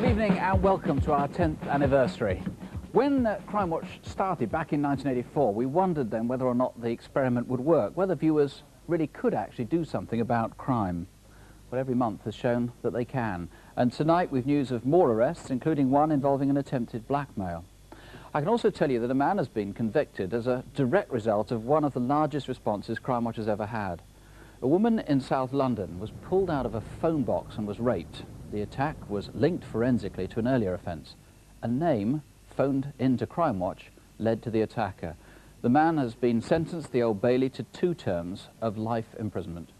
Good evening and welcome to our 10th anniversary. When Crimewatch started back in 1984, we wondered then whether or not the experiment would work, whether viewers really could actually do something about crime. Well, every month has shown that they can. And tonight we've news of more arrests, including one involving an attempted blackmail. I can also tell you that a man has been convicted as a direct result of one of the largest responses Crimewatch has ever had. A woman in South London was pulled out of a phone box and was raped. The attack was linked forensically to an earlier offence. A name phoned into Crimewatch led to the attacker. The man has been sentenced, the Old Bailey, to 2 terms of life imprisonment.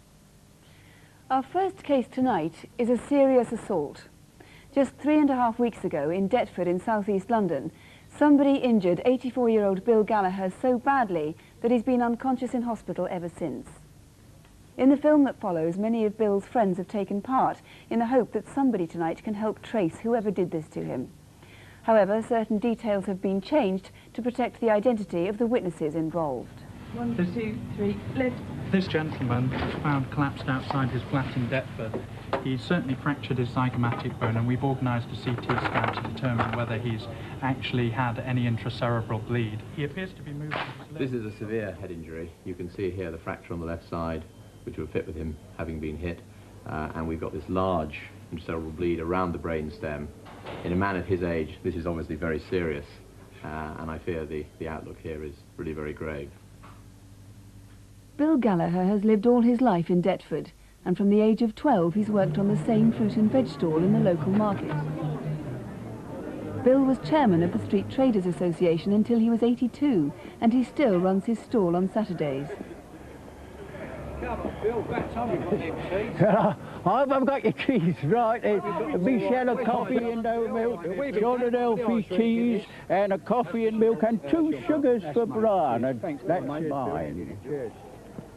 Our first case tonight is a serious assault. Just 3.5 weeks ago in Deptford in southeast London, somebody injured 84-year-old Bill Gallagher so badly that he's been unconscious in hospital ever since. In the film that follows, many of Bill's friends have taken part in the hope that somebody tonight can help trace whoever did this to him. However, certain details have been changed to protect the identity of the witnesses involved. 1, 2, 3, lift. This gentleman was found collapsed outside his flat in Deptford. He's certainly fractured his zygomatic bone, and we've organised a CT scan to determine whether he's actually had any intracerebral bleed. He appears to be moving. This is a severe head injury. You can see here the fracture on the left side, which would fit with him having been hit, and we've got this large intracerebral bleed around the brain stem. In a man of his age, this is obviously very serious, and I fear the outlook here is really very grave. Bill Gallagher has lived all his life in Deptford, and from the age of 12 he's worked on the same fruit and veg stall in the local market. Bill was chairman of the Street Traders Association until he was 82, and he still runs his stall on Saturdays. I haven't got your keys right. A big shell of coffee and oat milk, Philadelphia cheese, and a coffee and milk, and 2 sugars for Brian. And that's mine.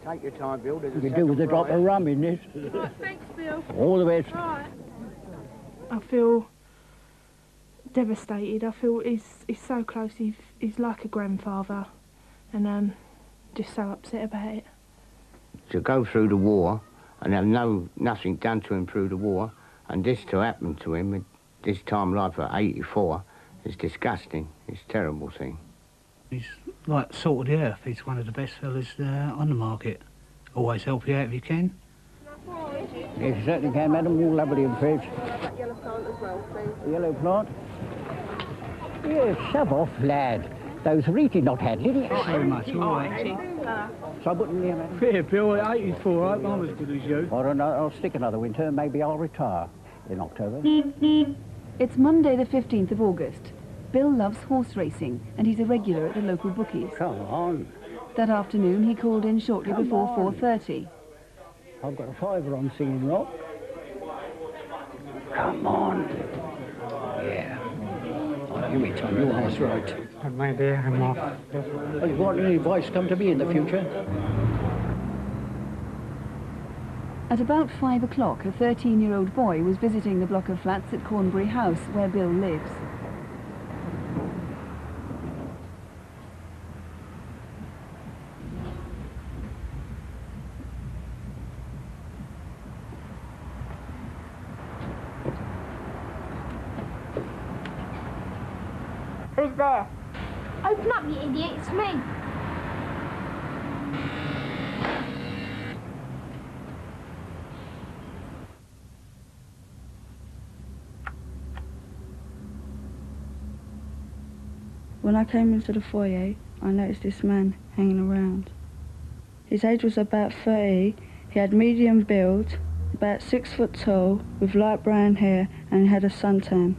Take your time, Bill. You can do with a drop of rum in this. Right, thanks, Bill. All the best. Right. I feel devastated. I feel he's so close. He's like a grandfather, and just so upset about it. To go through the war and have nothing done to improve the war, and this to happen to him at this time of life at 84 is disgusting. It's a terrible thing. He's like salt of the earth. He's one of the best fellas on the market. Always help you out if you can. Yes, you certainly can, madam. All lovely and fresh. Yellow plant as well, please. Yellow plant? Yeah, shove off, lad. Those really not had, did it? Not very much, all right. So I wouldn't hear, madam. Fair, Bill, at 84, I hope I'm as good as you. I don't know, I'll stick another winter, maybe I'll retire in October. It's Monday the 15th of August. Bill loves horse racing, and he's a regular at the local bookies. Come on. That afternoon he called in shortly before 4:30. I've got a fiver on Singing Rock. Come on. Yeah. You may tell your horse right. Maybe I'm off. Well, you want any advice come to me in the future? At about 5 o'clock, a 13-year-old boy was visiting the block of flats at Cornbury House, where Bill lives. Who's there? Open up, you idiot, it's me. When I came into the foyer, I noticed this man hanging around. His age was about 30, he had medium build, about 6 foot tall, with light brown hair, and he had a suntan.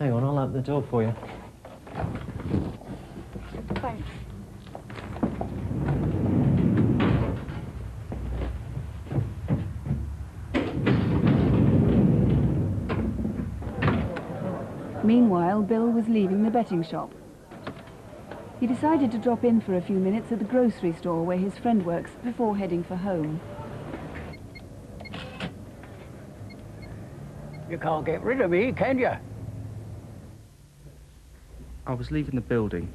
Hang on, I'll open the door for you. Thanks. Meanwhile, Bill was leaving the betting shop. He decided to drop in for a few minutes at the grocery store where his friend works before heading for home. You can't get rid of me, can you? I was leaving the building.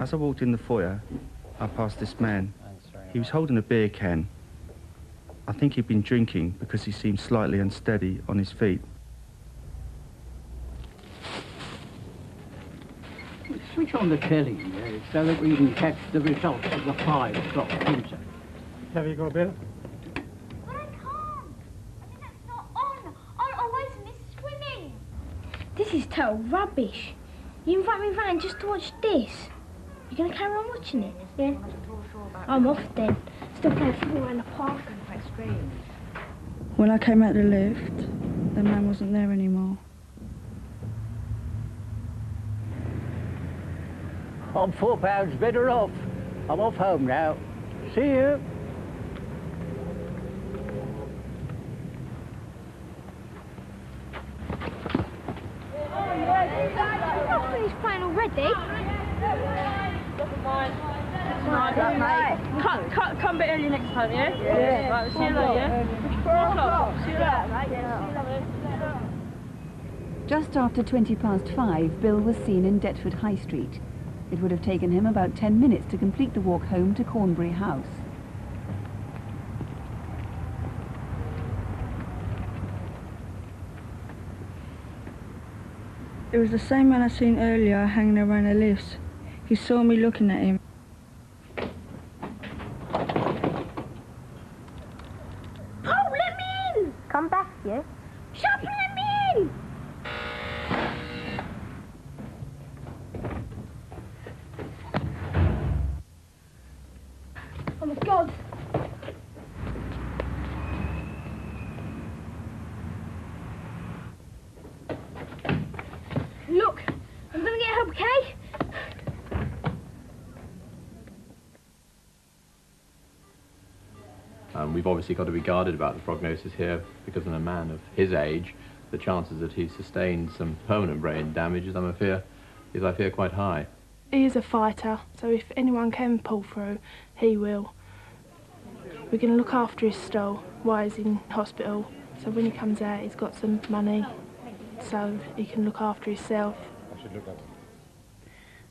As I walked in the foyer, I passed this man. He was holding a beer can. I think he'd been drinking because he seemed slightly unsteady on his feet. Switch on the telly so that we can catch the results of the 5 o'clock concert. Have you got a beer? But I can't. I think that's not on. I always miss swimming. This is total rubbish. You invite me round just to watch this. You gonna carry on watching it? Yeah. I'm off then. Still playing football around the park. When I came out the lift, the man wasn't there anymore. I'm £4 better off. I'm off home now. See you. He's playing already. Come a bit early next time, yeah? Yeah. Right, see you later, yeah? 4 o'clock. See you later. Just after 5:20, Bill was seen in Deptford High Street. It would have taken him about 10 minutes to complete the walk home to Cornbury House. It was the same man I seen earlier hanging around the lifts. He saw me looking at him. Oh, let me in! Come back, yeah? Shut up and let me in! Oh my God! Look, I'm gonna get help, okay? We've obviously got to be guarded about the prognosis here, because in a man of his age, the chances that he sustained some permanent brain damage is, I fear, quite high. He is a fighter, so if anyone can pull through, he will. We're going to look after his stall while he's in hospital, so when he comes out he's got some money so he can look after himself.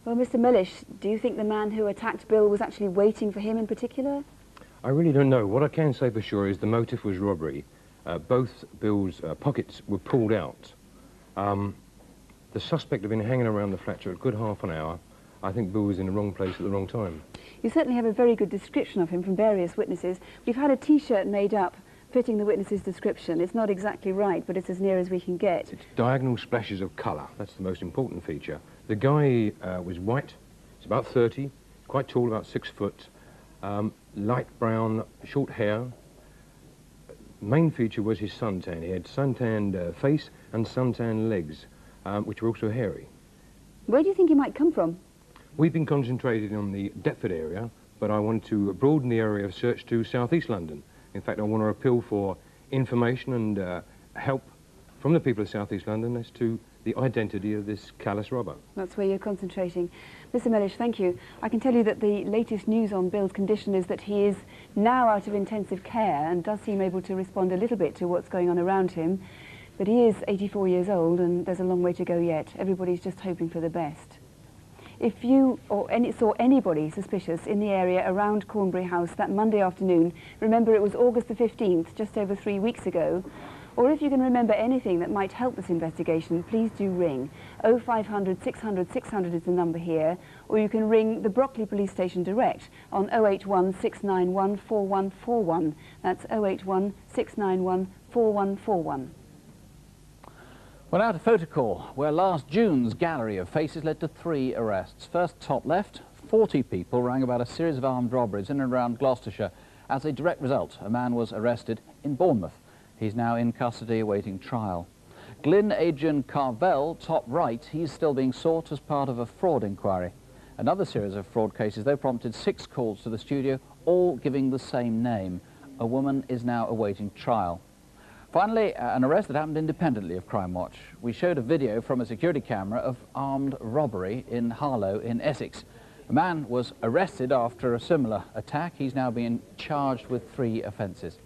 Well, Mr. Mellish, do you think the man who attacked Bill was actually waiting for him in particular? I really don't know. What I can say for sure is the motive was robbery. Both Bill's pockets were pulled out. The suspect had been hanging around the flat for a good half an hour. I think Bill was in the wrong place at the wrong time. You certainly have a very good description of him from various witnesses. We've had a T-shirt made up fitting the witness's description. It's not exactly right, but it's as near as we can get. It's diagonal splashes of colour. That's the most important feature. The guy was white. He's about 30, quite tall, about 6 foot. Light brown, short hair. Main feature was his suntan. He had suntanned face and suntanned legs, which were also hairy. Where do you think he might come from? We've been concentrating on the Deptford area, but I want to broaden the area of search to South East London. In fact, I want to appeal for information and help from the people of South East London as to the identity of this callous robber. That's where you're concentrating. Mr. Mellish, thank you. I can tell you that the latest news on Bill's condition is that he is now out of intensive care and does seem able to respond a little bit to what's going on around him. But he is 84 years old and there's a long way to go yet. Everybody's just hoping for the best. If you saw anybody suspicious in the area around Cornbury House that Monday afternoon, remember it was August the 15th, just over 3 weeks ago, or if you can remember anything that might help this investigation, please do ring. 0500 600 600 is the number here, or you can ring the Brockley Police Station direct on 081 691 4141. That's 081 691 4141. Well, now to Photocall, where last June's gallery of faces led to 3 arrests. First, top left, 40 people rang about a series of armed robberies in and around Gloucestershire. As a direct result, a man was arrested in Bournemouth. He's now in custody awaiting trial. Glyn Adrian Carvel, top right, he's still being sought as part of a fraud inquiry. Another series of fraud cases, though, prompted 6 calls to the studio, all giving the same name. A woman is now awaiting trial. Finally, an arrest that happened independently of Crimewatch. We showed a video from a security camera of armed robbery in Harlow in Essex. A man was arrested after a similar attack. He's now being charged with 3 offences.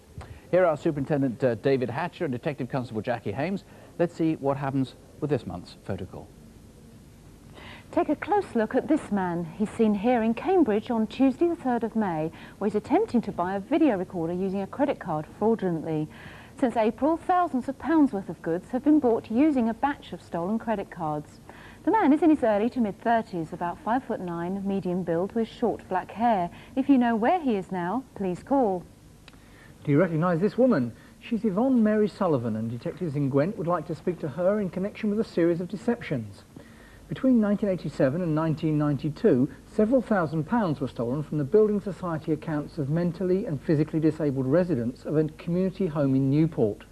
Here are Superintendent David Hatcher and Detective Constable Jackie Hames. Let's see what happens with this month's Photocall. Take a close look at this man. He's seen here in Cambridge on Tuesday the 3rd of May, where he's attempting to buy a video recorder using a credit card fraudulently. Since April, thousands of pounds worth of goods have been bought using a batch of stolen credit cards. The man is in his early to mid-30s, about 5'9", medium build with short black hair. If you know where he is now, please call. Do you recognise this woman? She's Yvonne Mary Sullivan, and detectives in Gwent would like to speak to her in connection with a series of deceptions. Between 1987 and 1992, several £1,000s were stolen from the Building Society accounts of mentally and physically disabled residents of a community home in Newport.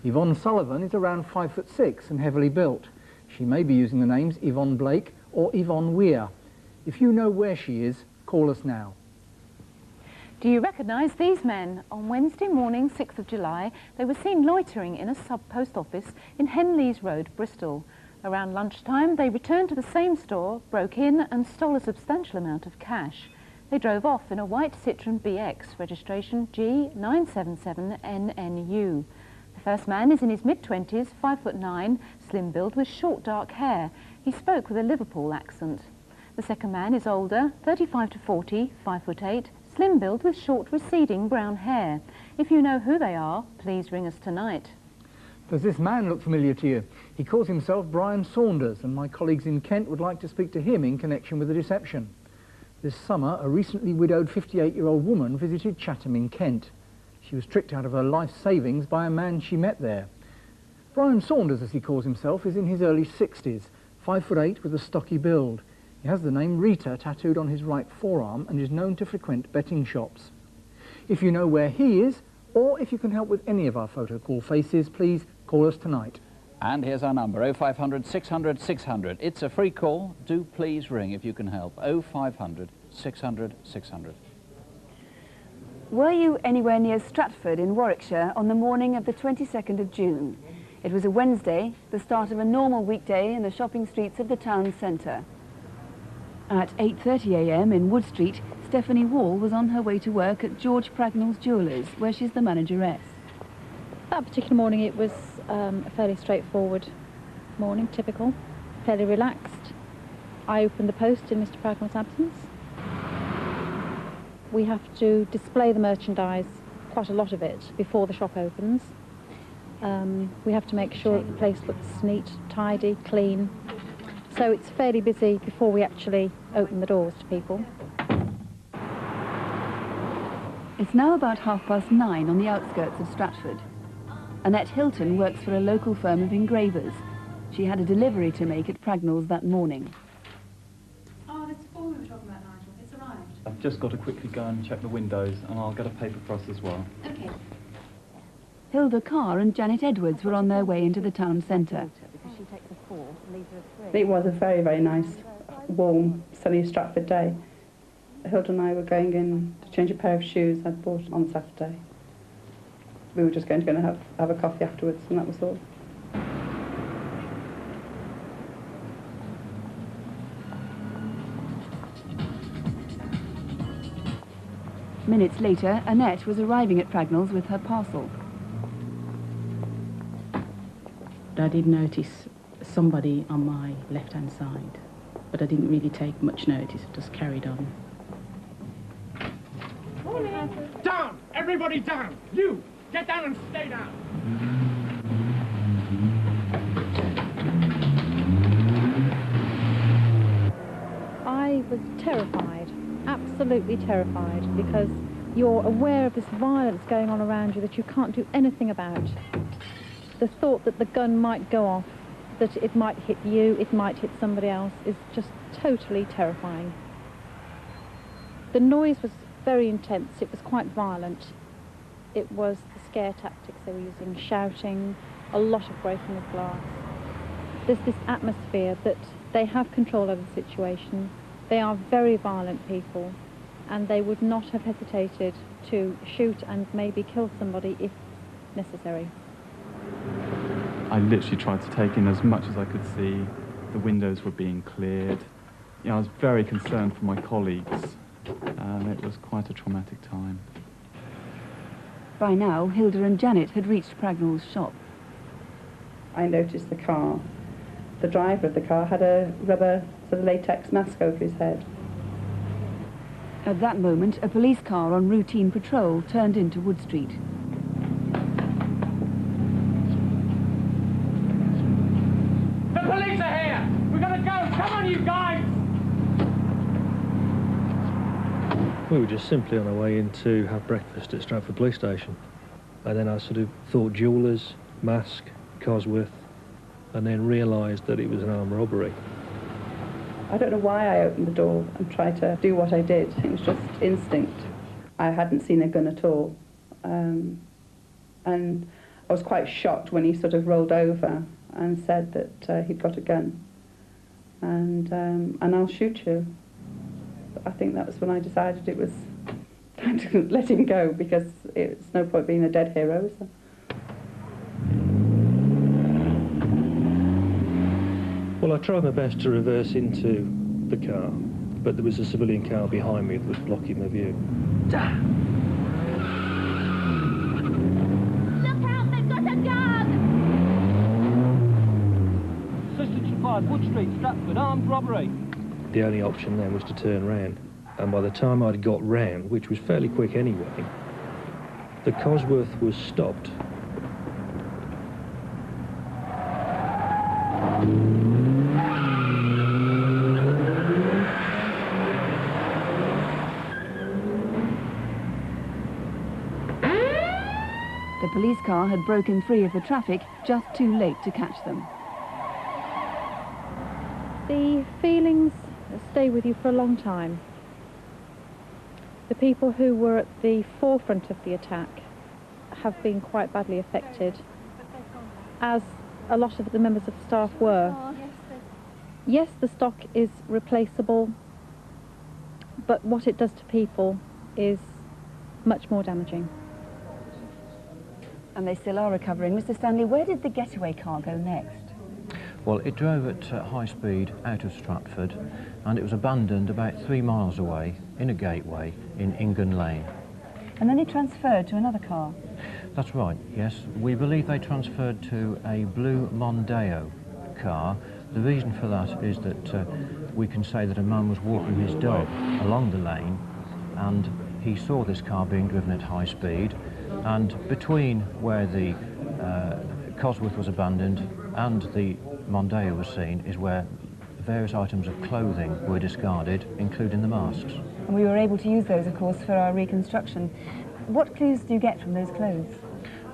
Yvonne Sullivan is around 5'6" and heavily built. She may be using the names Yvonne Blake or Yvonne Weir. If you know where she is, call us now. Do you recognise these men? On Wednesday morning, 6th of July, they were seen loitering in a sub-post office in Henleys Road, Bristol. Around lunchtime, they returned to the same store, broke in and stole a substantial amount of cash. They drove off in a white Citroën BX, registration G977NNU. The first man is in his mid-20s, 5'9", slim build with short dark hair. He spoke with a Liverpool accent. The second man is older, 35 to 40, 5'8", slim build with short receding brown hair. If you know who they are, please ring us tonight. Does this man look familiar to you? He calls himself Brian Saunders, and my colleagues in Kent would like to speak to him in connection with the deception. This summer, a recently widowed 58-year-old woman visited Chatham in Kent. She was tricked out of her life savings by a man she met there. Brian Saunders, as he calls himself, is in his early 60s, 5'8" with a stocky build. He has the name Rita tattooed on his right forearm and is known to frequent betting shops. If you know where he is, or if you can help with any of our photo call faces, please call us tonight. And here's our number, 0500 600 600. It's a free call. Do please ring if you can help. 0500 600 600. Were you anywhere near Stratford in Warwickshire on the morning of the 22nd of June? It was a Wednesday, the start of a normal weekday in the shopping streets of the town centre. At 8:30 a.m. in Wood Street, Stephanie Wall was on her way to work at George Pragnell's Jewellers, where she's the manageress. That particular morning it was a fairly straightforward morning, typical, fairly relaxed. I opened the post in Mr. Pragnell's absence. We have to display the merchandise, quite a lot of it, before the shop opens. We have to make sure that the place looks neat, tidy, clean. So it's fairly busy before we actually open the doors to people. It's now about 9:30 on the outskirts of Stratford. Annette Hilton works for a local firm of engravers. She had a delivery to make at Pragnell's that morning. Oh, this form we were talking about, Nigel. It's arrived. I've just got to quickly go and check the windows, and I'll get a paper cross as well. Okay. Hilda Carr and Janet Edwards were on their way into the town centre. It was a very, very nice, warm, sunny Stratford day. Hilda and I were going in to change a pair of shoes I'd bought on Saturday. We were just going to go and have a coffee afterwards, and that was all. Minutes later, Annette was arriving at Pragnell's with her parcel. I did notice somebody on my left-hand side, but I didn't really take much notice, just carried on. Down! Everybody down! You! Get down and stay down! I was terrified, absolutely terrified, because you're aware of this violence going on around you that you can't do anything about. The thought that the gun might go off, that it might hit you, it might hit somebody else, is just totally terrifying. The noise was very intense, it was quite violent. It was the scare tactics they were using, shouting, a lot of breaking of glass. There's this atmosphere that they have control over the situation. They are very violent people, and they would not have hesitated to shoot and maybe kill somebody if necessary. I literally tried to take in as much as I could see. The windows were being cleared. You know, I was very concerned for my colleagues. It was quite a traumatic time. By now, Hilda and Janet had reached Pragnell's shop. I noticed the car, the driver of the car had a rubber sort of latex mask over his head. At that moment, a police car on routine patrol turned into Wood Street. The police are here! We're gonna go! Come on, you guys! We were just simply on our way in to have breakfast at Stratford Police Station. And then I sort of thought jewellers, mask, Cosworth, and then realised that it was an armed robbery. I don't know why I opened the door and tried to do what I did. It was just instinct. I hadn't seen a gun at all. And I was quite shocked when he sort of rolled over and said that he'd got a gun. And I'll shoot you. I think that was when I decided it was time to let him go, because it's no point being a dead hero, is there? Well, I tried my best to reverse into the car, but there was a civilian car behind me that was blocking my view. Look out, they've got a gun! Assistance required, Wood Street, Stratford, armed robbery. The only option then was to turn round, and by the time I'd got round, which was fairly quick anyway, the Cosworth was stopped. The police car had broken free of the traffic just too late to catch them. The feelings stay with you for a long time. The people who were at the forefront of the attack have been quite badly affected, as a lot of the members of staff were. Yes, the stock is replaceable, but what it does to people is much more damaging. And they still are recovering. Mr. Stanley, where did the getaway car go next? Well, it drove at high speed out of Stratford, and it was abandoned about 3 miles away in a gateway in Ingun Lane. And then it transferred to another car? That's right, yes. We believe they transferred to a blue Mondeo car. The reason for that is that we can say that a man was walking his dog along the lane, and he saw this car being driven at high speed, and between where the Cosworth was abandoned and the Mondeo was seen is where various items of clothing were discarded, including the masks. And we were able to use those, of course, for our reconstruction. What clues do you get from those clothes?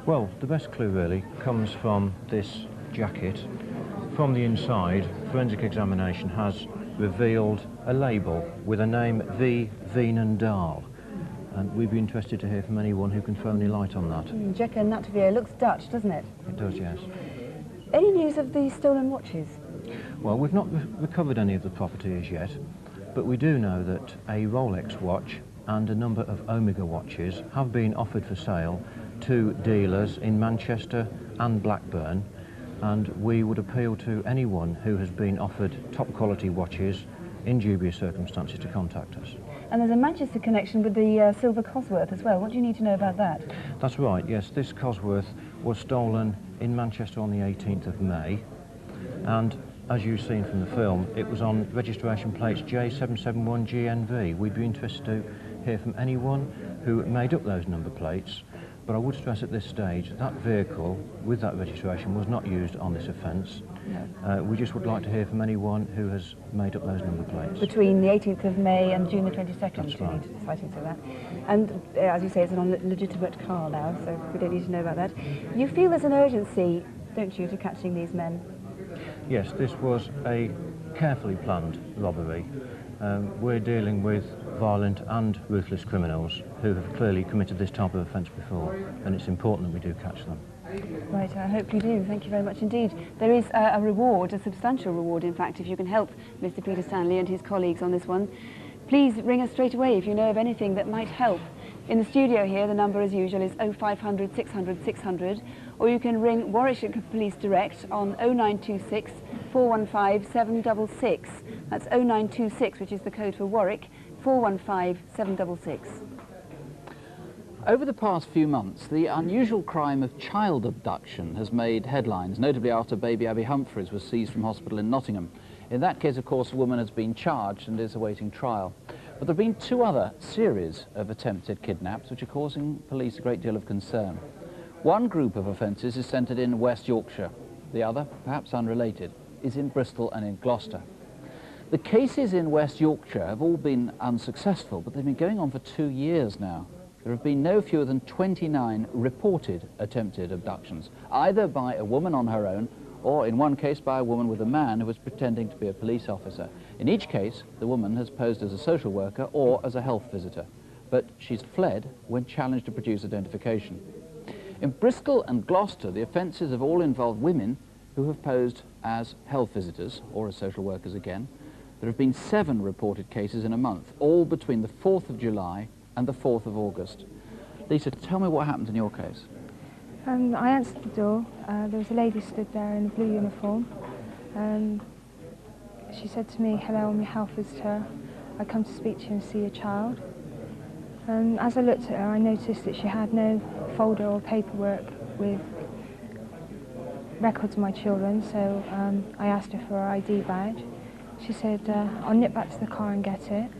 Well, the best clue really comes from this jacket. From the inside, forensic examination has revealed a label with a name V. Veenendaal. And we'd be interested to hear from anyone who can throw any light on that. Jekka Natvier looks Dutch, doesn't it? It does, yes. Any news of the stolen watches? Well, we've not recovered any of the property as yet, but we do know that a Rolex watch and a number of Omega watches have been offered for sale to dealers in Manchester and Blackburn, and we would appeal to anyone who has been offered top quality watches in dubious circumstances to contact us. And there's a Manchester connection with the silver Cosworth as well. What do you need to know about that? That's right, yes. This Cosworth was stolen in Manchester on the 18th of May, and as you've seen from the film, it was on registration plates J771GNV. We'd be interested to hear from anyone who made up those number plates, but I would stress at this stage that vehicle with that registration was not used on this offence. No. We just would like to hear from anyone who has made up those number plates. Between the 18th of May and June the 22nd. That's right. Sightings of that. And as you say, it's a legitimate car now, so we don't need to know about that. You feel there's an urgency, don't you, to catching these men? Yes, this was a carefully planned robbery. We're dealing with violent and ruthless criminals who have clearly committed this type of offence before, and it's important that we do catch them. Right, I hope you do. Thank you very much indeed. There is a reward, a substantial reward, in fact, if you can help Mr. Peter Stanley and his colleagues on this one. Please ring us straight away if you know of anything that might help. In the studio here, the number as usual is 0500 600 600, or you can ring Warwickshire Police Direct on 0926 415 766. That's 0926, which is the code for Warwick, 415 766. Over the past few months, the unusual crime of child abduction has made headlines, notably after baby Abby Humphreys was seized from hospital in Nottingham. In that case, of course, the woman has been charged and is awaiting trial. But there have been two other series of attempted kidnaps which are causing police a great deal of concern. One group of offences is centred in West Yorkshire. The other, perhaps unrelated, is in Bristol and in Gloucester. The cases in West Yorkshire have all been unsuccessful, but they've been going on for 2 years now. There have been no fewer than 29 reported attempted abductions, either by a woman on her own, or in one case by a woman with a man who was pretending to be a police officer. In each case, the woman has posed as a social worker or as a health visitor, but she's fled when challenged to produce identification. In Bristol and Gloucester, the offences have all involved women who have posed as health visitors, or as social workers again. There have been 7 reported cases in a month, all between the 4th of July and the 4th of August. Lisa, tell me what happened in your case. I answered the door. There was a lady stood there in a blue uniform. She said to me, "Hello, I'm your health visitor. I come to speak to you and see your child." As I looked at her, I noticed that she had no folder or paperwork with records of my children, so I asked her for her ID badge. She said, "I'll nip back to the car and get it."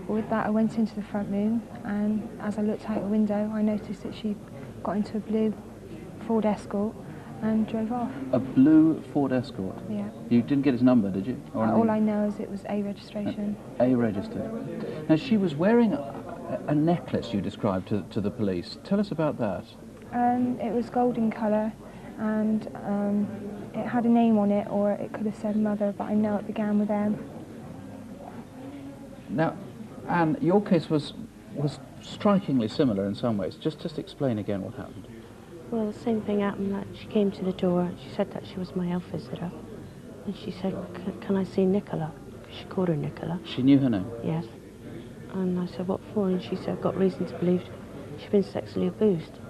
With that, I went into the front room, and as I looked out the window, I noticed that she got into a blue Ford Escort and drove off. A blue Ford Escort? Yeah. You didn't get his number, did you? Or All I know is it was A registration. A registered. Now, she was wearing a necklace you described to the police. Tell us about that. It was golden colour, and it had a name on it, or it could have said mother, but I know it began with M. Now, Anne, your case was strikingly similar in some ways. Just explain again what happened. Well, the same thing happened. That she came to the door. She said that she was my health visitor, and she said, "Can I see Nicola?" She called her Nicola. She knew her name? Yes. And I said, "What for?" And she said, "I've got reason to believe she's been sexually abused."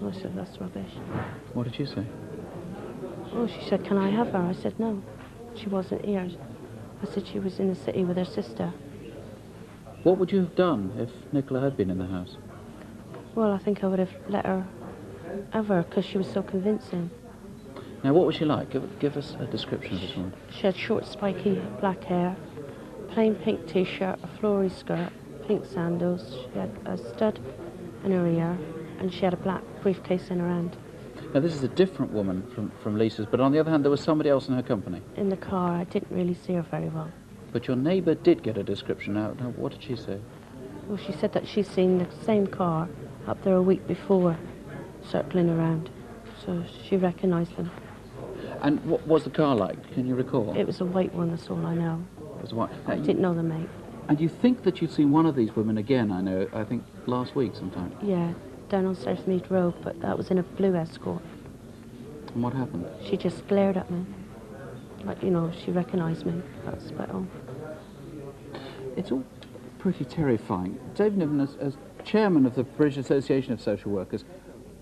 I said, "That's rubbish." What did you say? Well, she said, "Can I have her?" I said, "No, she wasn't here." I said she was in the city with her sister. What would you have done if Nicola had been in the house? Well, I think I would have let her have her because she was so convincing. Now, what was she like? Give us a description of this woman. She had short, spiky black hair, plain pink T-shirt, a flory skirt, pink sandals. She had a stud in her ear, and she had a black briefcase in her hand. Now, this is a different woman from Lisa's, but on the other hand, there was somebody else in her company. In the car, I didn't really see her very well. But your neighbour did get a description. Now, what did she say? Well, she said that she'd seen the same car up there a week before, circling around, so she recognised them. And what was the car like? Can you recall? It was a white one, that's all I know. It was white. I didn't know the make. And you think that you'd seen one of these women again, I think last week sometime? Yeah, down on Southmead Road, but that was in a blue Escort. And what happened? She just glared at me. Like, you know, she recognised me. That's about all. It's all pretty terrifying. David Niven, as chairman of the British Association of Social Workers,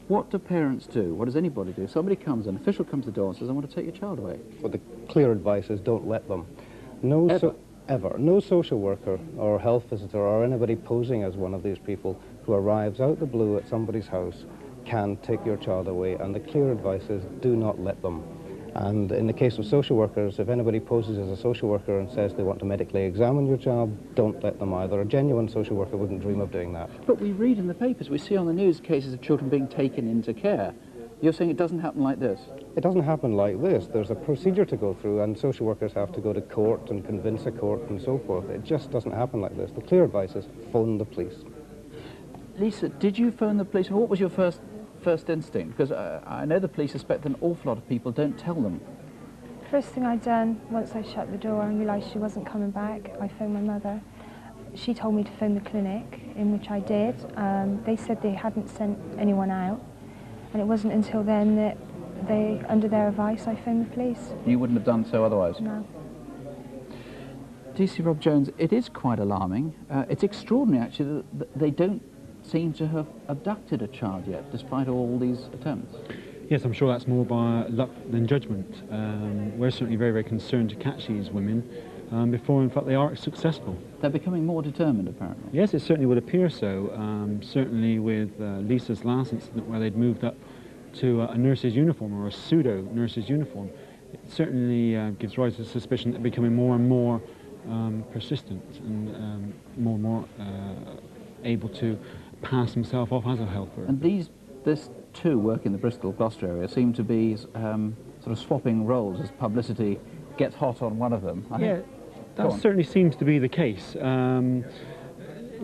what do parents do? What does anybody do? Somebody comes, an official comes to the door and says, "I want to take your child away." Well, the clear advice is don't let them. Ever. No social worker or health visitor or anybody posing as one of these people who arrives out the blue at somebody's house can take your child away, and the clear advice is do not let them. And in the case of social workers, if anybody poses as a social worker and says they want to medically examine your child, don't let them either. A genuine social worker wouldn't dream of doing that. But we read in the papers, we see on the news cases of children being taken into care. You're saying it doesn't happen like this? It doesn't happen like this. There's a procedure to go through, and social workers have to go to court and convince a court and so forth. It just doesn't happen like this. The clear advice is phone the police. Lisa, did you phone the police? What was your first instinct? Because I know the police suspect an awful lot of people don't tell them. First thing I'd done, once I shut the door and realised she wasn't coming back, I phoned my mother. She told me to phone the clinic, in which I did. They said they hadn't sent anyone out, and it wasn't until then that they, under their advice, I phoned the police. You wouldn't have done so otherwise? No. DC Rob Jones, it is quite alarming. It's extraordinary, actually, that they don't seem to have abducted a child yet, despite all these attempts. Yes, I'm sure that's more by luck than judgment. We're certainly very, very concerned to catch these women. before, in fact, they are successful. They're becoming more determined, apparently. Yes, it certainly would appear so. Certainly with Lisa's last incident, where they'd moved up to a nurse's uniform, or a pseudo-nurse's uniform, it certainly gives rise to the suspicion that they're becoming more and more persistent and more and more able to pass himself off as a helper. And this two work in the Bristol, Gloucester area seem to be sort of swapping roles as publicity gets hot on one of them. Yeah, that certainly seems to be the case.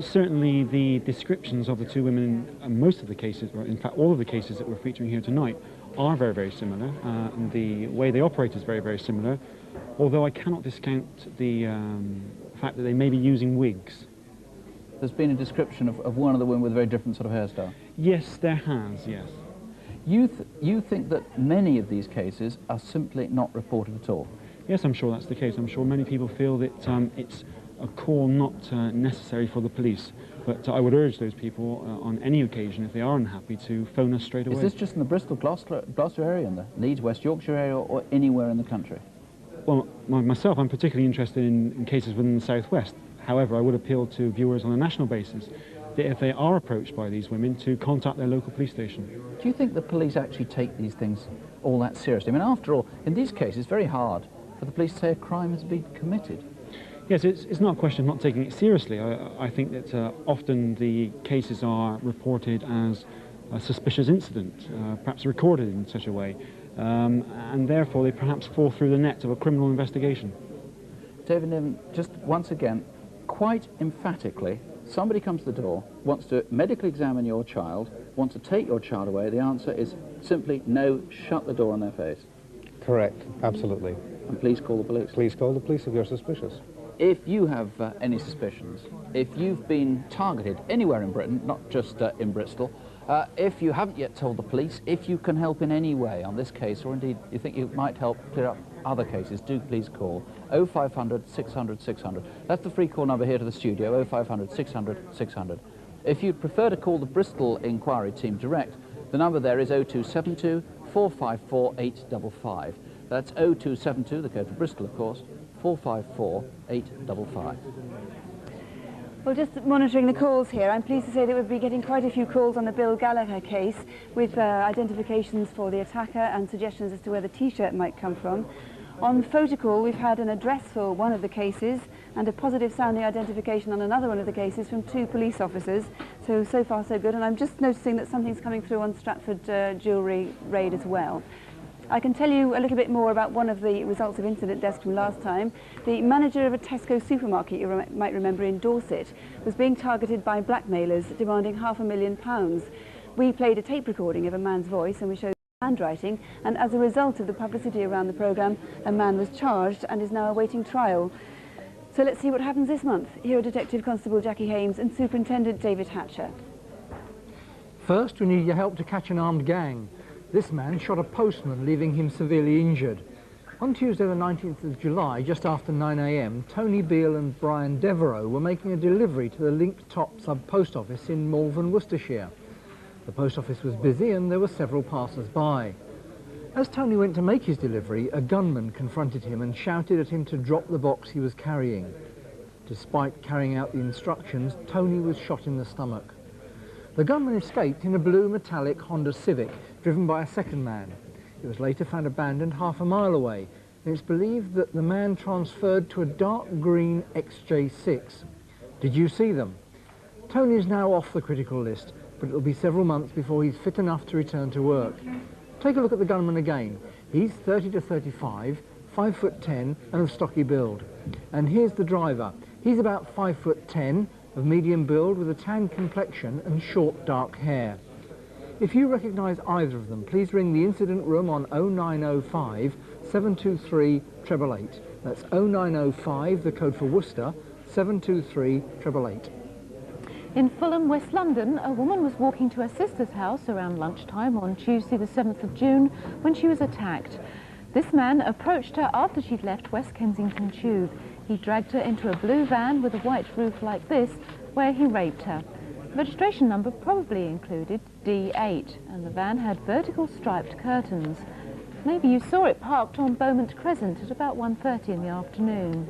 Certainly the descriptions of the two women in most of the cases, or in fact all of the cases that we're featuring here tonight, are very, very similar, and the way they operate is very, very similar, although I cannot discount the fact that they may be using wigs. There's been a description of one of the women with a very different sort of hairstyle. Yes, there has, yes. You think that many of these cases are simply not reported at all? Yes, I'm sure that's the case. I'm sure many people feel that it's a call not necessary for the police, but I would urge those people on any occasion, if they are unhappy, to phone us straight away. Is this just in the Bristol, Gloucester area, in the Leeds, West Yorkshire area, or anywhere in the country? Well, myself, I'm particularly interested in cases within the southwest. However, I would appeal to viewers on a national basis that if they are approached by these women, to contact their local police station. Do you think the police actually take these things all that seriously? I mean, after all, in these cases, it's very hard for the police to say a crime has been committed. Yes, it's not a question of not taking it seriously. I think that often the cases are reported as a suspicious incident, perhaps recorded in such a way, and therefore they perhaps fall through the net of a criminal investigation. David Niven, just once again, quite emphatically, somebody comes to the door, wants to medically examine your child, wants to take your child away, the answer is simply no, shut the door on their face. Correct, absolutely. And please call the police. Please call the police if you're suspicious. If you have any suspicions, if you've been targeted anywhere in Britain, not just in Bristol, if you haven't yet told the police, if you can help in any way on this case, or indeed you think you might help clear up other cases, do please call 0500 600 600. That's the free call number here to the studio, 0500 600 600. If you'd prefer to call the Bristol inquiry team direct, the number there is 0272 454 855. That's 0272, the code for Bristol, of course, 454 855. Well, just monitoring the calls here, I'm pleased to say that we'll be getting quite a few calls on the Bill Gallagher case with identifications for the attacker and suggestions as to where the T-shirt might come from. On Photocall, we've had an address for one of the cases and a positive sounding identification on another one of the cases from two police officers. So far so good, and I'm just noticing that something's coming through on Stratford jewellery raid as well. I can tell you a little bit more about one of the results of Incident Desk from last time. The manager of a Tesco supermarket, you might remember, in Dorset, was being targeted by blackmailers demanding £500,000. We played a tape recording of a man's voice and we showed handwriting, and as a result of the publicity around the programme, a man was charged and is now awaiting trial. So let's see what happens this month. Here are Detective Constable Jackie Hames and Superintendent David Hatcher. First, we need your help to catch an armed gang. This man shot a postman, leaving him severely injured. On Tuesday the 19th of July, just after 9 AM, Tony Beale and Brian Devereux were making a delivery to the Linked Top sub-post office in Malvern, Worcestershire. The post office was busy and there were several passers-by. As Tony went to make his delivery, a gunman confronted him and shouted at him to drop the box he was carrying. Despite carrying out the instructions, Tony was shot in the stomach. The gunman escaped in a blue metallic Honda Civic, driven by a second man. It was later found abandoned half a mile away, and it's believed that the man transferred to a dark green XJ6. Did you see them? Tony is now off the critical list, but it'll be several months before he's fit enough to return to work. Take a look at the gunman again. He's 30 to 35, 5'10", and of stocky build. And here's the driver. He's about 5'10", of medium build with a tan complexion and short dark hair. If you recognise either of them, please ring the incident room on 0905 723 888. That's 0905, the code for Worcester, 723 888. In Fulham, West London, a woman was walking to her sister's house around lunchtime on Tuesday the 7th of June when she was attacked. This man approached her after she'd left West Kensington Tube. He dragged her into a blue van with a white roof like this, where he raped her. The registration number probably included D8, and the van had vertical striped curtains. Maybe you saw it parked on Beaumont Crescent at about 1:30 in the afternoon.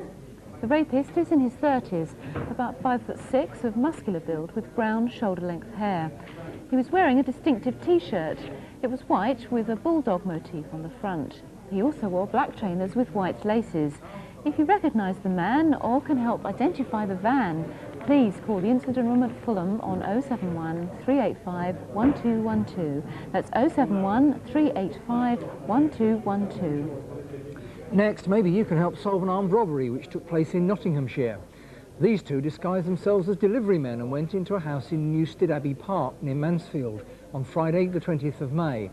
The rapist is in his 30s, about 5'6", of muscular build with brown shoulder-length hair. He was wearing a distinctive T-shirt. It was white with a bulldog motif on the front. He also wore black trainers with white laces. If you recognise the man or can help identify the van, please call the incident room at Fulham on 071 385 1212. That's 071 385 1212. Next, maybe you can help solve an armed robbery which took place in Nottinghamshire. These two disguised themselves as delivery men and went into a house in Newstead Abbey Park near Mansfield on Friday the 20th of May.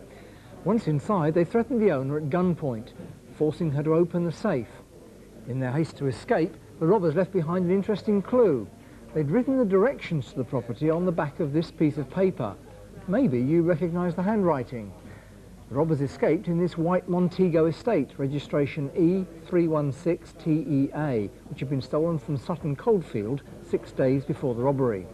Once inside, they threatened the owner at gunpoint, forcing her to open the safe. In their haste to escape, the robbers left behind an interesting clue. They'd written the directions to the property on the back of this piece of paper. Maybe you recognise the handwriting. The robbers escaped in this white Montego estate, registration E316TEA, which had been stolen from Sutton Coldfield 6 days before the robbery.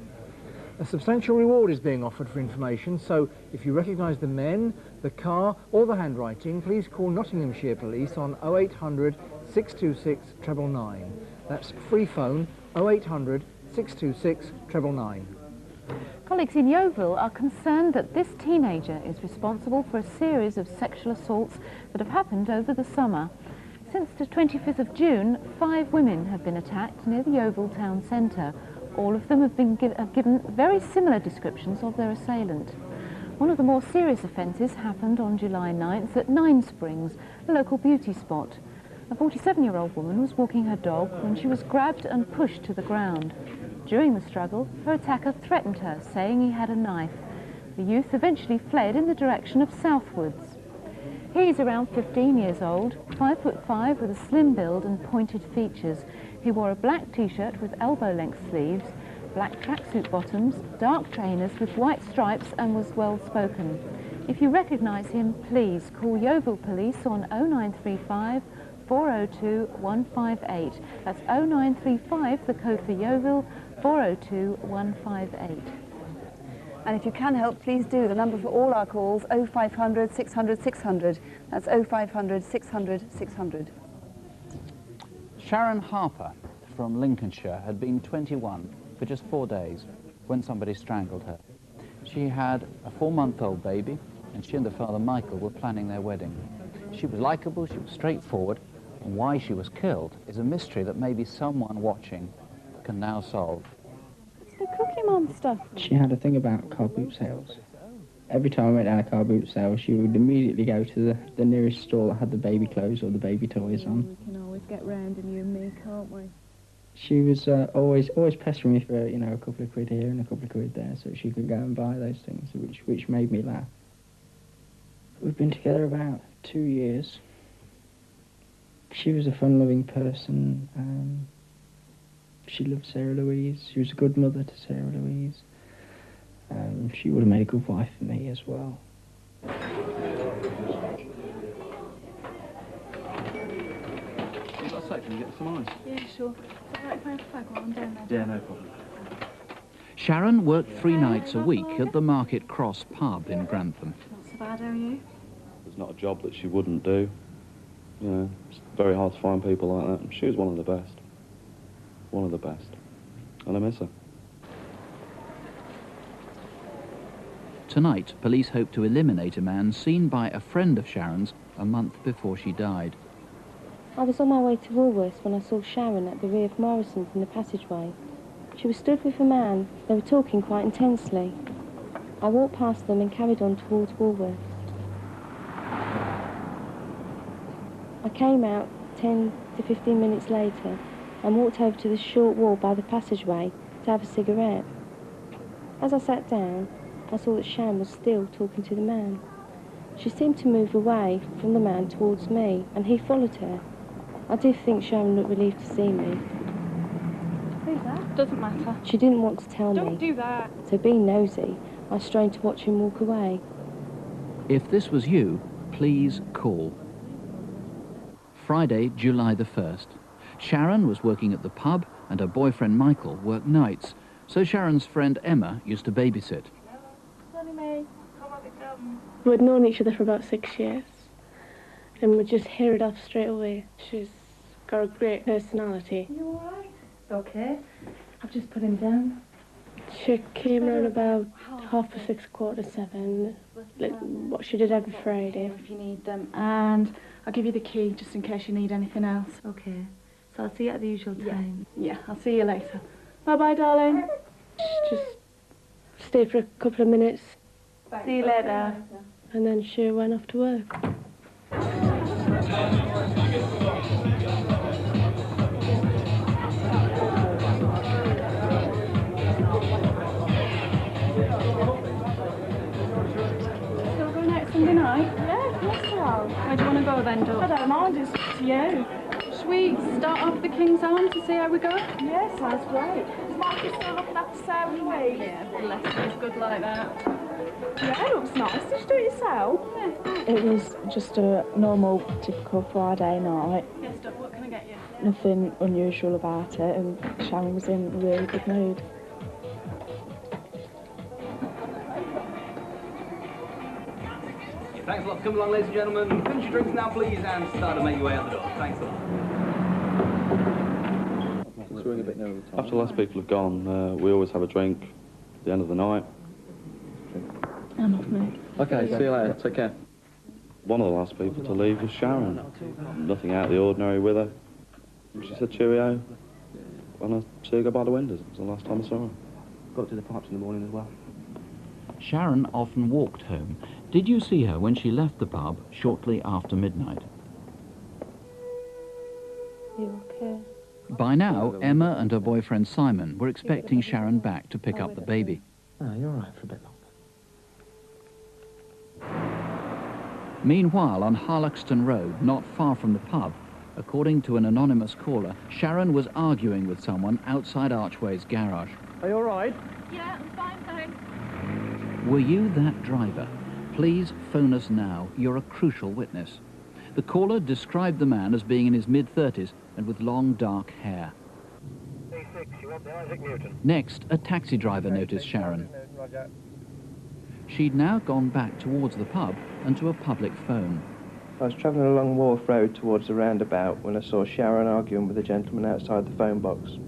A substantial reward is being offered for information, so if you recognise the men, the car or the handwriting, please call Nottinghamshire Police on 0800 626 999. That's free phone 0800 626 999. Colleagues in Yeovil are concerned that this teenager is responsible for a series of sexual assaults that have happened over the summer. Since the 25th of June, 5 women have been attacked near the Yeovil town centre. All of them have been given very similar descriptions of their assailant. One of the more serious offences happened on July 9th at Nine Springs, a local beauty spot. A 47-year-old woman was walking her dog when she was grabbed and pushed to the ground. During the struggle, her attacker threatened her, saying he had a knife. The youth eventually fled in the direction of southwards. He's around 15 years old, 5'5" with a slim build and pointed features. He wore a black T-shirt with elbow-length sleeves, black tracksuit bottoms, dark trainers with white stripes and was well-spoken. If you recognise him, please call Yeovil Police on 0935 402 158. That's 0935, the code for Yeovil, 402 158. And if you can help, please do. The number for all our calls, 0500 600 600. That's 0500 600 600. Sharon Harper from Lincolnshire had been 21 for just 4 days when somebody strangled her. She had a 4-month-old baby, and she and her father Michael were planning their wedding. She was likeable, she was straightforward, and why she was killed is a mystery that maybe someone watching can now solve. It's the Cookie Monster. She had a thing about car boot sales. Every time I went down a car boot sale, she would immediately go to the nearest store that had the baby clothes or the baby toys on. We can always get round in you and me, can't we? She was always pestering me for, you know, a couple of quid here and a couple of quid there so she could go and buy those things, which made me laugh. We've been together about 2 years. She was a fun-loving person. She loved Sarah Louise. She was a good mother to Sarah Louise. She would have made a good wife for me as well. You've got a sec, can you get some ice? Yeah, sure. Is it alright if I have a fag while I'm down there? Yeah, no problem. Sharon worked 3 nights a week at the Market Cross pub in Grantham. Not so bad, are you? There's not a job that she wouldn't do. You know, it's very hard to find people like that. She was one of the best. One of the best. And I miss her. Tonight, police hope to eliminate a man seen by a friend of Sharon's a month before she died. I was on my way to Woolworths when I saw Sharon at the rear of Morrison's in the passageway. She was stood with a man. They were talking quite intensely. I walked past them and carried on towards Woolworths. I came out 10 to 15 minutes later and walked over to the short wall by the passageway to have a cigarette. As I sat down, I saw that Sharon was still talking to the man. She seemed to move away from the man towards me, and he followed her. I did think Sharon looked relieved to see me. Who's that? Doesn't matter. She didn't want to tell me. Don't do that. So being nosy, I strained to watch him walk away. If this was you, please call. Friday, July the 1st. Sharon was working at the pub and her boyfriend Michael worked nights, so Sharon's friend Emma used to babysit. We'd known each other for about 6 years, and we'd just hit it off straight away. She's got a great personality. You all right? Okay. I've just put him down. She came around about 6:30, 7:15. What she did every Friday. If you need them, and I'll give you the key just in case you need anything else. Okay. So I'll see you at the usual time. Yeah, I'll see you later. Bye-bye, darling. She just stayed for a couple of minutes. See you later. And then she went off to work. Still going out Sunday night? Yeah, of course I will. Where do you want to go then, Doug? I don't mind, it's up to you. Should we start off the King's Arms to see how we go? Yeah, sounds great. Is Marcus still looking after Sarah and Louise? Yeah, bless her, it's good like that. Yeah, it looks nice. Did you do it yourself? Yeah. It was just a normal, typical Friday night. Yes, Doug, what can I get you? Nothing unusual about it, and Sharon was in a really good mood. Thanks a lot for coming along, ladies and gentlemen. Finish your drinks now, please, and start to make your way out the door. Thanks a lot. After last people have gone, we always have a drink at the end of the night. I'm off mood. Okay, see you later. Take care. One of the last people to leave was Sharon. Nothing out of the ordinary with her. She said cheerio, and I see her go by the windows. It was the last time I saw her. Got to the pipes in the morning as well. Sharon often walked home. Did you see her when she left the pub shortly after midnight? You okay? By now, Emma and her boyfriend Simon were expecting Sharon back to pick up the baby. Oh, you're all right for a bit longer. Meanwhile, on Harloxton Road, not far from the pub, according to an anonymous caller, Sharon was arguing with someone outside Archway's garage. Are you all right? Yeah, I'm fine, thanks. Were you that driver? Please phone us now. You're a crucial witness. The caller described the man as being in his mid-30s and with long, dark hair. A6, you want the Isaac Newton? Next, a taxi driver noticed Sharon. She'd now gone back towards the pub and to a public phone. I was travelling along Wharf Road towards the roundabout when I saw Sharon arguing with a gentleman outside the phone box.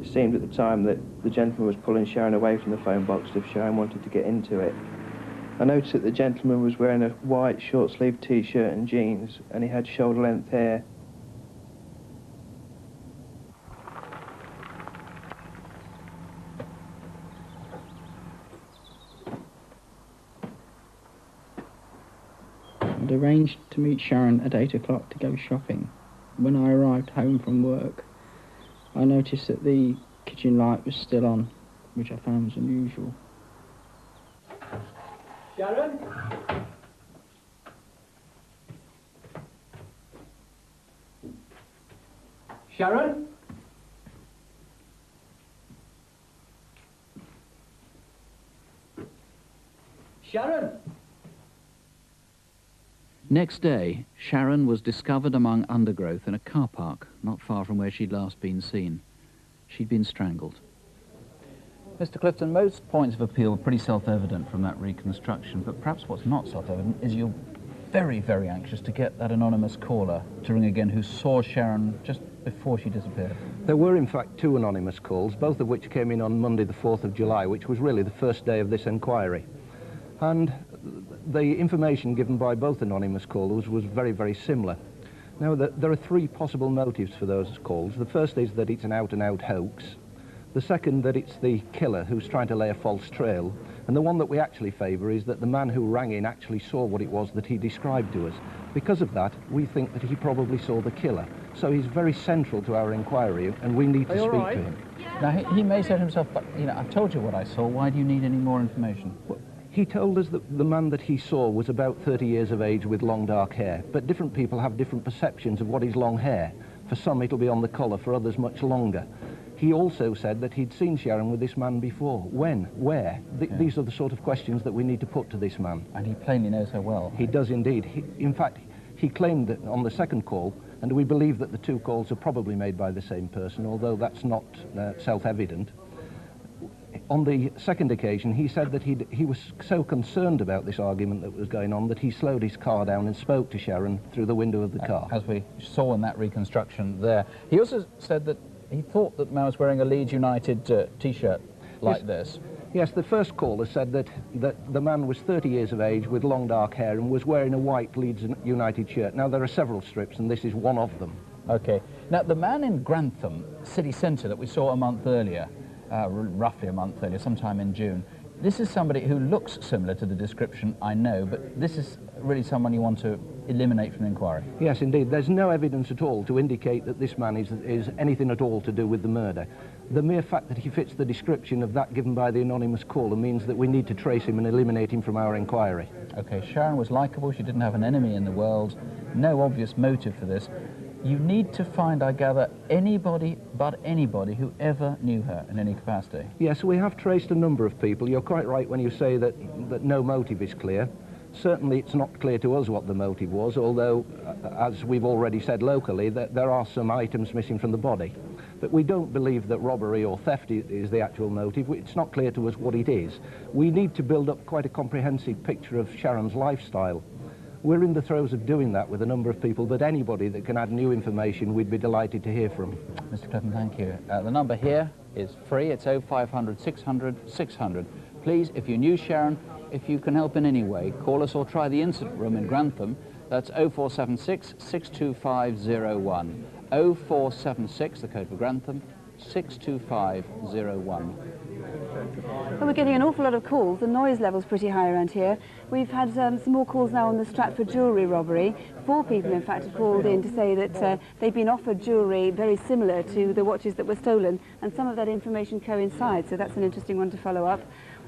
It seemed at the time that the gentleman was pulling Sharon away from the phone box if Sharon wanted to get into it. I noticed that the gentleman was wearing a white short-sleeved T-shirt and jeans, and he had shoulder-length hair. I'd arranged to meet Sharon at 8 o'clock to go shopping. When I arrived home from work, I noticed that the kitchen light was still on, which I found was unusual. Sharon? Sharon? Sharon? Next day, Sharon was discovered among undergrowth in a car park, not far from where she'd last been seen. She'd been strangled. Mr. Clifton, most points of appeal are pretty self-evident from that reconstruction, but perhaps what's not self-evident is you're very, very anxious to get that anonymous caller to ring again who saw Sharon just before she disappeared. There were, in fact, 2 anonymous calls, both of which came in on Monday the 4th of July, which was really the first day of this inquiry. And the information given by both anonymous callers was very, very similar. Now, there are 3 possible motives for those calls. The first is that it's an out-and-out hoax. The second, that it's the killer who's trying to lay a false trail. And the one that we actually favour is that the man who rang in actually saw what it was that he described to us. Because of that, we think that he probably saw the killer. So he's very central to our inquiry, and we need to speak to him. Now, he may say to himself, but, you know, I've told you what I saw. Why do you need any more information? Well, he told us that the man that he saw was about 30 years of age with long dark hair, but different people have different perceptions of what is long hair. For some it'll be on the collar, for others much longer. He also said that he'd seen Sharon with this man before. When? Where? These are the sort of questions that we need to put to this man. And he plainly knows her well. He does indeed. In fact, he claimed that on the second call, and we believe that the 2 calls are probably made by the same person, although that's not self-evident. on the second occasion, he said that he was so concerned about this argument that was going on that he slowed his car down and spoke to Sharon through the window of the car. As we saw in that reconstruction there. He also said that he thought that the man was wearing a Leeds United T-shirt like this. Yes, the first caller said that the man was 30 years of age with long dark hair and was wearing a white Leeds United shirt. Now, there are several strips, and this is one of them. OK. Now, the man in Grantham city centre that we saw a month earlier, roughly a month earlier, sometime in June, this is somebody who looks similar to the description, I know, but this is really someone you want to eliminate from the inquiry. Yes, indeed. There's no evidence at all to indicate that this man is anything at all to do with the murder. The mere fact that he fits the description of that given by the anonymous caller means that we need to trace him and eliminate him from our inquiry. OK, Sharon was likeable, she didn't have an enemy in the world, no obvious motive for this. You need to find, I gather, anybody but anybody who ever knew her in any capacity. Yes, we have traced a number of people. You're quite right when you say that no motive is clear. Certainly it's not clear to us what the motive was, although, as we've already said locally, that there are some items missing from the body. But we don't believe that robbery or theft is the actual motive. It's not clear to us what it is. We need to build up quite a comprehensive picture of Sharon's lifestyle. We're in the throes of doing that with a number of people, but anybody that can add new information, we'd be delighted to hear from. Mr. Clifton, thank you. The number here is free. It's 0500 600 600. Please, if you knew Sharon, if you can help in any way, call us or try the incident room in Grantham. That's 0476 62501. 0476, the code for Grantham, 62501. Well, we're getting an awful lot of calls. The noise level's pretty high around here. We've had some more calls now on the Stratford jewellery robbery. 4 people, in fact, have called in to say that they've been offered jewellery very similar to the watches that were stolen, and some of that information coincides, so that's an interesting one to follow up.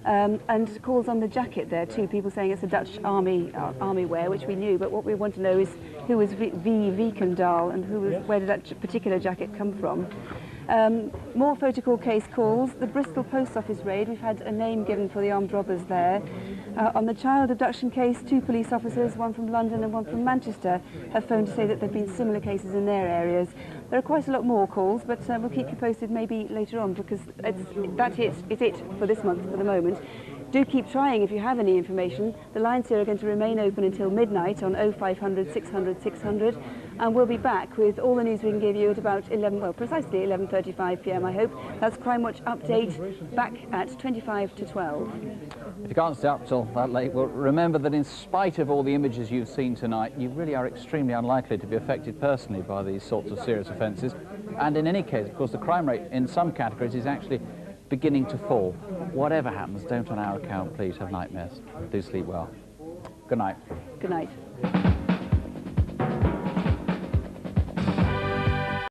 And calls on the jacket there too, people saying it's a Dutch army wear, which we knew, but what we want to know is who was V. Vikendahl and where did that particular jacket come from. More photocall case calls. The Bristol Post Office raid, we've had a name given for the armed robbers there. On the child abduction case, 2 police officers, one from London and one from Manchester, have phoned to say that there have been similar cases in their areas. There are quite a lot more calls, but we'll keep you posted maybe later on, because that is it for this month for the moment. Do keep trying if you have any information. The lines here are going to remain open until midnight on 0500 600 600, and we'll be back with all the news we can give you at about precisely 11:35 p.m. I hope. That's Crimewatch Update, back at 25 to 12. If you can't stay up till that late, well, remember that in spite of all the images you've seen tonight, you really are extremely unlikely to be affected personally by these sorts of serious offences. And in any case, of course, the crime rate in some categories is actually beginning to fall. Whatever happens, don't on our account, please have nightmares. Do sleep well. Good night. Good night.